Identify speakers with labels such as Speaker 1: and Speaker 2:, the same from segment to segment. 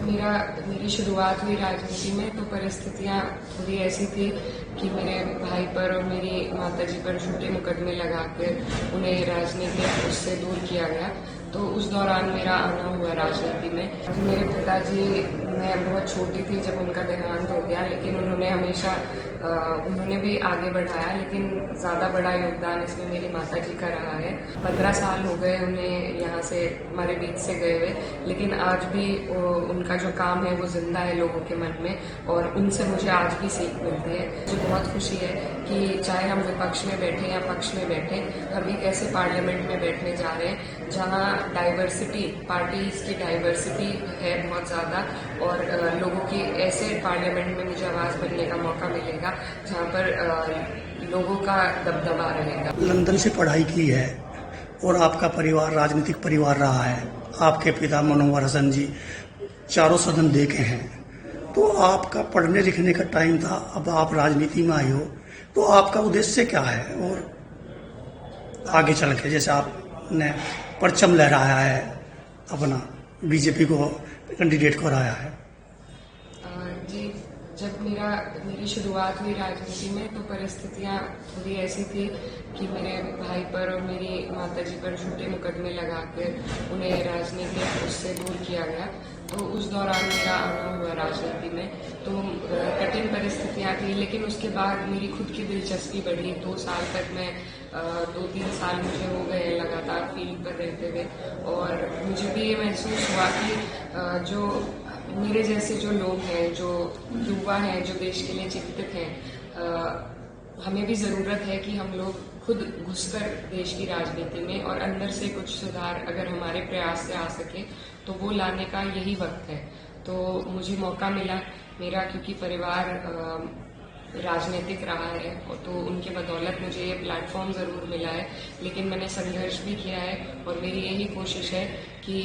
Speaker 1: मेरी शुरुआत हुई राजनीति में तो परिस्थितियां थोड़ी ऐसी थी कि मेरे भाई पर और मेरी माताजी पर झूठे मुकदमे लगाकर उन्हें राजनीतिक उससे दूर किया गया। तो उस दौरान मेरा आना हुआ राजनीति में। मेरे पिताजी, मैं बहुत छोटी थी जब उनका देहांत हो गया, लेकिन उन्होंने हमेशा उन्होंने भी आगे बढ़ाया, लेकिन ज़्यादा बड़ा योगदान इसमें मेरी माताजी का रहा है। 15 साल हो गए उन्हें यहाँ से, हमारे बीच से गए हुए, लेकिन आज भी उनका जो काम है वो जिंदा है लोगों के मन में, और उनसे मुझे आज भी सीख मिलती है। मुझे बहुत खुशी है कि चाहे हम विपक्ष में बैठे या पक्ष में बैठे, हम एक ऐसे पार्लियामेंट में बैठने जा रहे हैं जहाँ डाइवर्सिटी, पार्टीज की डाइवर्सिटी है बहुत ज़्यादा, और लोगों की ऐसे पार्लियामेंट में मुझे आवाज़ बनने का मौका मिलेगा जहाँ पर लोगों का दबदबा रहेगा।
Speaker 2: लंदन से पढ़ाई की है और आपका परिवार राजनीतिक परिवार रहा है। आपके पिता मनोहर हसन जी चारों सदन देखे हैं, तो आपका पढ़ने लिखने का टाइम था, अब आप राजनीति में आए हो, तो आपका उद्देश्य क्या है? और आगे चल के जैसे आपने परचम लहराया है, अपना बीजेपी को कैंडिडेट को हराया है।
Speaker 1: जी, जब मेरी शुरुआत हुई राजनीति में तो परिस्थितियां थोड़ी ऐसी थी कि मेरे भाई पर और मेरी माताजी पर झूठे मुकदमे लगाकर उन्हें राजनीतिक उससे दूर किया गया। तो उस दौरान मेरा आना हुआ राजनीति में। तो कठिन परिस्थितियां थी, लेकिन उसके बाद मेरी खुद की दिलचस्पी बढ़ी। 2 साल तक मैं 2-3 साल मुझे हो गए लगातार फील्ड पर रहते हुए, और मुझे भी ये महसूस हुआ कि जो मेरे जैसे जो लोग हैं, जो युवा हैं, जो देश के लिए चिंतित हैं, हमें भी ज़रूरत है कि हम लोग खुद घुसकर देश की राजनीति में और अंदर से कुछ सुधार अगर हमारे प्रयास से आ सके तो वो लाने का यही वक्त है। तो मुझे मौका मिला, मेरा क्योंकि परिवार राजनीतिक रहा है, और तो उनके बदौलत मुझे ये प्लेटफॉर्म ज़रूर मिला है, लेकिन मैंने संघर्ष भी किया है, और मेरी यही कोशिश है कि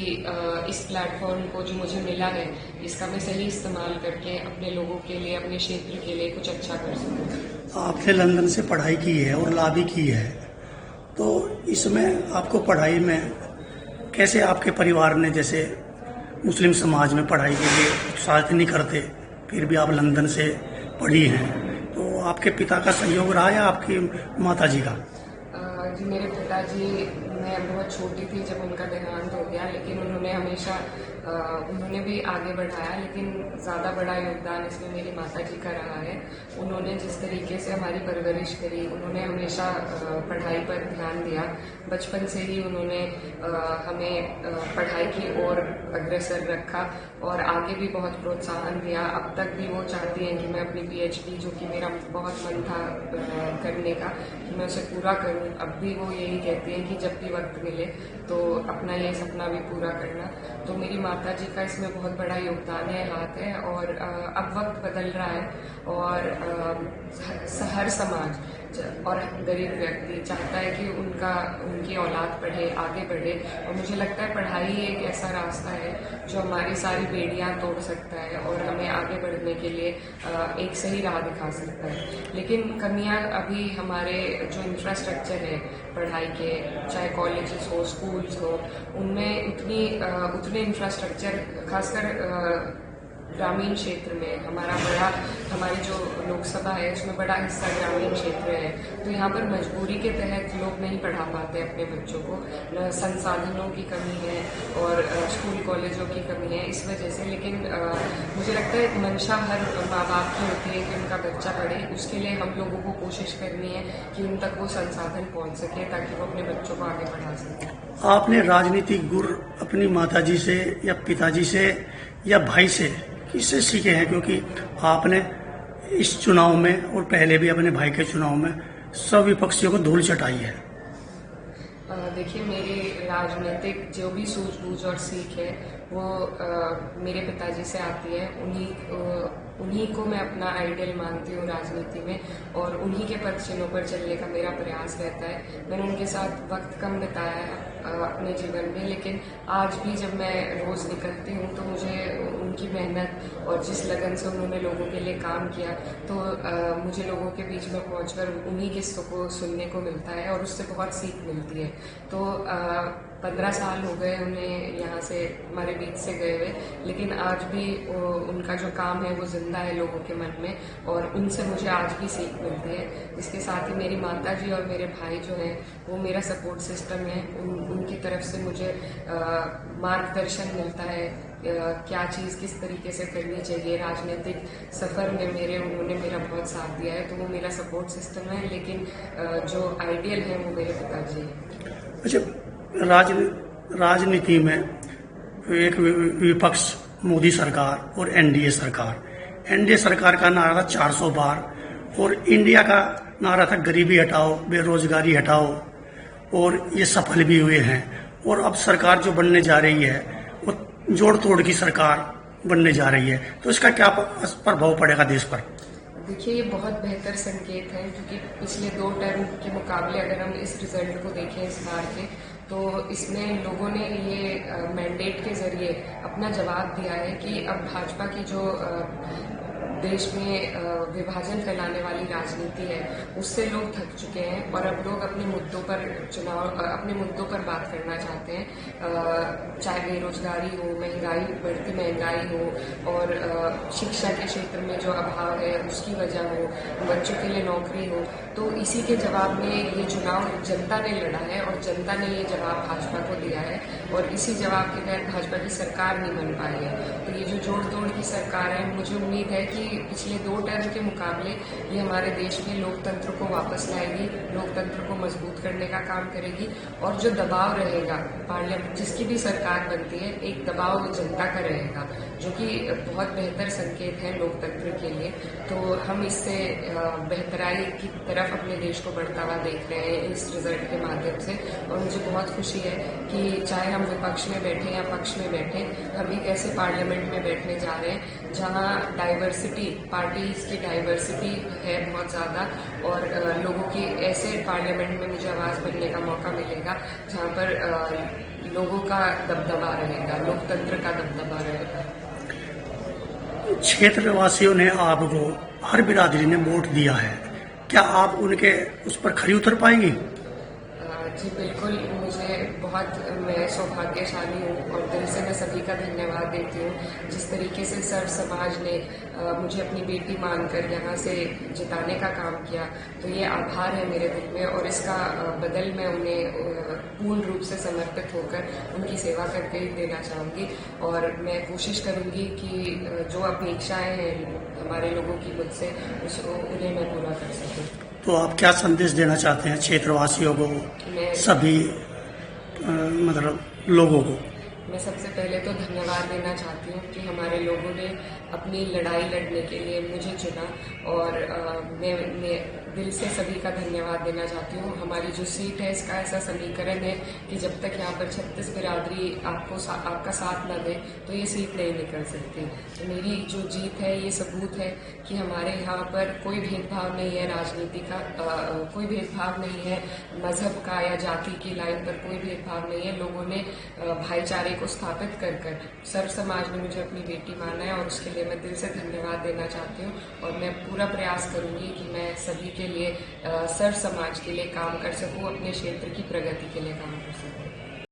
Speaker 1: इस प्लेटफॉर्म को जो मुझे मिला है इसका मैं सही इस्तेमाल करके अपने लोगों के लिए, अपने क्षेत्र के लिए कुछ अच्छा कर सकूँ।
Speaker 2: आपने लंदन से पढ़ाई की है और लॉ भी की है, तो इसमें आपको पढ़ाई में कैसे आपके परिवार ने, जैसे मुस्लिम समाज में पढ़ाई के लिए उत्साहित नहीं करते, फिर भी आप लंदन से पढ़ी हैं, तो आपके पिता का सहयोग रहा या आपकी माताजी का?
Speaker 1: जी, मेरे पिताजी, मैं बहुत छोटी थी जब उनका देहांत हो गया, लेकिन उन्होंने हमेशा उन्होंने भी आगे बढ़ाया, लेकिन ज़्यादा बड़ा योगदान इसमें मेरी माताजी का रहा है। उन्होंने जिस तरीके से हमारी परवरिश करी, उन्होंने हमेशा पढ़ाई पर ध्यान दिया। बचपन से ही उन्होंने हमें पढ़ाई की ओर अग्रसर रखा और आगे भी बहुत प्रोत्साहन दिया। अब तक भी वो चाहती हैं कि मैं अपनी PhD, जो कि मेरा बहुत मन था करने का, कि मैं उसे पूरा करूं। अब भी वो यही कहती हैं कि जब भी वक्त मिले तो अपना ये सपना भी पूरा करना। तो मेरी माताजी का इसमें बहुत बड़ा योगदान है, हाथ है, और अब वक्त बदल रहा है, और हर समाज और गरीब व्यक्ति चाहता है कि उनकी औलाद पढ़े, आगे बढ़े, और मुझे लगता है पढ़ाई एक ऐसा रास्ता है जो हमारी सारी बेड़ियां तोड़ सकता है और हमें आगे बढ़ने के लिए एक सही राह दिखा सकता है। लेकिन कमियां अभी हमारे जो इंफ्रास्ट्रक्चर है पढ़ाई के, चाहे कॉलेजेस हो, स्कूल्स हो, उनमें उतने इंफ्रास्ट्रक्चर, खासकर ग्रामीण क्षेत्र में हमारी जो लोकसभा है उसमें बड़ा हिस्सा ग्रामीण क्षेत्र है, तो यहाँ पर मजबूरी के तहत लोग नहीं पढ़ा पाते अपने बच्चों को। संसाधनों की कमी है और स्कूल कॉलेजों की कमी है इस वजह से। लेकिन मुझे लगता है मंशा हर माँ बाप की होती है कि उनका बच्चा पढ़े, उसके लिए हम लोगों को कोशिश करनी है कि उन तक वो संसाधन पहुँच सके ताकि वो अपने बच्चों को आगे बढ़ा सकें।
Speaker 2: आपने राजनीतिक गुर अपनी माताजी से या पिताजी से या भाई से किससे सीखे हैं? क्योंकि आपने इस चुनाव में और पहले भी अपने भाई के चुनाव में सब विपक्षियों को धूल चटाई है।
Speaker 1: देखिए, मेरी राजनीतिक जो भी सूझबूझ और सीख है वो मेरे पिताजी से आती है। उन्हीं को मैं अपना आइडियल मानती हूँ राजनीति में, और उन्हीं के पद चिन्हों पर चलने का मेरा प्रयास रहता है। मैंने उनके साथ वक्त कम बिताया है अपने जीवन में, लेकिन आज भी जब मैं रोज़ निकलती हूँ तो मुझे उनकी मेहनत और जिस लगन से उन्होंने लोगों के लिए काम किया, तो मुझे लोगों के बीच में पहुँचकर उन्हीं किस्सों को सुनने को मिलता है और उससे बहुत सीख मिलती है। तो 15 साल हो गए उन्हें यहाँ से हमारे बीच से गए हुए, लेकिन आज भी उनका जो काम है वो जिंदा है लोगों के मन में, और उनसे मुझे आज भी सीख मिलती है। इसके साथ ही मेरी माता जी और मेरे भाई जो हैं वो मेरा सपोर्ट सिस्टम है। उनकी तरफ से मुझे मार्गदर्शन मिलता है, क्या चीज़ किस तरीके से करनी चाहिए। राजनीतिक सफ़र में उन्होंने मेरा बहुत साथ दिया है, तो वो मेरा सपोर्ट सिस्टम है। लेकिन जो आइडियल है वो मेरे पिताजी हैं।
Speaker 2: अच्छा, राजनीति में एक विपक्ष मोदी सरकार और एनडीए सरकार। एनडीए सरकार का नारा था 400 पार, और इंडिया का नारा था गरीबी हटाओ, बेरोजगारी हटाओ, और ये सफल भी हुए हैं। और अब सरकार जो बनने जा रही है वो जोड़ तोड़ की सरकार बनने जा रही है, तो इसका क्या प्रभाव पड़ेगा देश पर?
Speaker 1: देखिए, ये बहुत बेहतर संकेत है, क्योंकि पिछले 2 टर्म के मुकाबले अगर हम इस रिजल्ट को देखें इस बार के, तो इसमें लोगों ने ये मैंडेट के जरिए अपना जवाब दिया है कि अब भाजपा की जो देश में विभाजन फैलाने वाली राजनीति है उससे लोग थक चुके हैं, और अब लोग अपने मुद्दों पर बात करना चाहते हैं। चाहे बेरोजगारी हो, बढ़ती महंगाई हो, और शिक्षा के क्षेत्र में जो अभाव है उसकी वजह हो, बच्चों के लिए नौकरी हो, तो इसी के जवाब में ये चुनाव जनता ने लड़ा है, और जनता ने ये जवाब भाजपा को दिया है, और इसी जवाब के तहत भाजपा की सरकार नहीं बन पाई है। तो ये जो जोड़ तोड़ की सरकार है, मुझे उम्मीद है कि पिछले 2 टर्म के मुकाबले ये हमारे देश में लोकतंत्र को वापस लाएगी, लोकतंत्र को मजबूत करने का काम करेगी, और जो दबाव रहेगा पार्लियामेंट जिसकी भी सरकार बनती है, एक दबाव जनता का रहेगा, जो कि बहुत बेहतर संकेत है लोकतंत्र के लिए। तो हम इससे बेहतराई की तरफ अपने देश को बढ़ता हुआ देख रहे हैं इस रिजल्ट के माध्यम से, और मुझे बहुत खुशी है कि चाहे हम विपक्ष में बैठे या पक्ष में बैठे, हम एक ऐसे पार्लियामेंट में बैठने जा रहे हैं जहां डाइवर्सिटी, पार्टीज की डाइवर्सिटी है बहुत ज़्यादा, और लोगों की ऐसे पार्लियामेंट में मुझे आवाज़ बनने का मौका मिलेगा जहां पर लोगों का दबदबा रहेगा, लोकतंत्र का दबदबा रहेगा।
Speaker 2: क्षेत्रवासियों ने आपको, हर बिरादरी ने वोट दिया है, क्या आप उनके उस पर खरी उतर पाएंगी?
Speaker 1: जी बिल्कुल, मैं सौभाग्यशाली हूँ, और दिल से मैं सभी का धन्यवाद देती हूँ। जिस तरीके से सर्व समाज ने मुझे अपनी बेटी मानकर यहाँ से जिताने का काम किया, तो ये आभार है मेरे दिल में, और इसका बदल मैं उन्हें पूर्ण रूप से समर्पित होकर उनकी सेवा करके देना चाहूँगी। और मैं कोशिश करूँगी कि जो अपेक्षाएं हैं हमारे लोगों की मुझसे, उन्हें मैं पूरा कर सकूँ।
Speaker 2: तो आप क्या संदेश देना चाहते हैं क्षेत्रवासियों को, सभी मतलब लोगों को?
Speaker 1: मैं सबसे पहले तो धन्यवाद देना चाहती हूँ कि हमारे लोगों ने अपनी लड़ाई लड़ने के लिए मुझे चुना, और मैं दिल से सभी का धन्यवाद देना चाहती हूँ। हमारी जो सीट है, इसका ऐसा समीकरण है कि जब तक यहाँ पर 36 बिरादरी आपका साथ न दे, तो ये सीट नहीं निकल सकती। तो मेरी जो जीत है ये सबूत है कि हमारे यहाँ पर कोई भेदभाव नहीं है, राजनीति का कोई भेदभाव नहीं है, मजहब का या जाति की लाइन पर कोई भेदभाव नहीं है। लोगों ने भाईचारे को स्थापित कर सर्व समाज ने मुझे अपनी बेटी माना है, और उसके लिए मैं दिल से धन्यवाद देना चाहती हूँ। और मैं पूरा प्रयास करूंगी कि मैं सभी के लिए, सर्व समाज के लिए काम कर सकूं, अपने क्षेत्र की प्रगति के लिए काम कर सकूं।